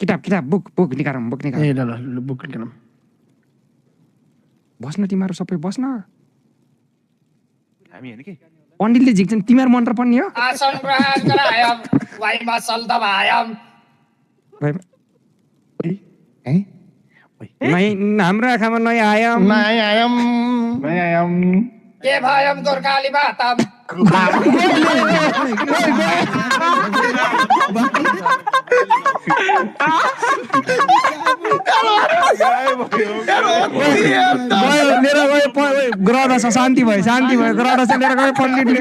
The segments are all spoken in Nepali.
किताब बुक निकालौँ बुक निकाल ए ल बुक निकालौँ बस्न तिमीहरू सबै बस्न हामी हैन के पण्डितले झिक्छन् तिमीहरू मन्त्र पढ्ने हो आसन ग्रहण गरायम वाइमा सल्दभायम हाम्रो आँखामा नै आयम के भयम गोर्खाली बातम ग्रह दशा शान्ति भयो ग्रह दशा लिएर गयो पण्डितले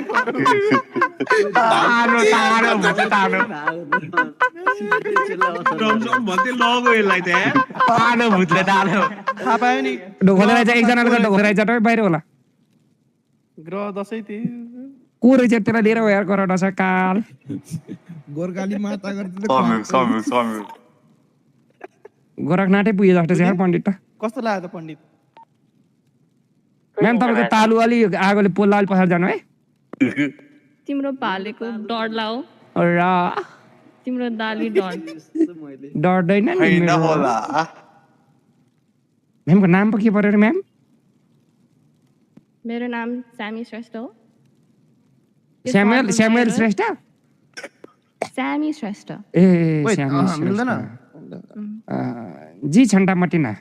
ढोकोले रहेछ एकजनाले ढोको रहेछ बाहिर होला ग्रह दशै को रहेछ त्यसलाई लिएर यार ग्रह दशा काल गोर्खाली माता गर्दै गोरखनाथै पुगे जस्तो छ यार पण्डित त कस्तो लाग्यो त पण्डित म्याम तपाईँको तालु अलि आगोले पोल्दा अलि पछाडि जानु है तिम्रो भालेको डर लाओ र तिम्रो दाली डर डर्दैन नि म्यामको नाम पो के पर्यो रे म्याम मेरो नाम स्यामी श्रेष्ठ हो स्यामुएल श्रेष्ठ स्यामी श्रेष्ठ ए स्यामुएल श्रेष्ठ जी छन्टा मटिना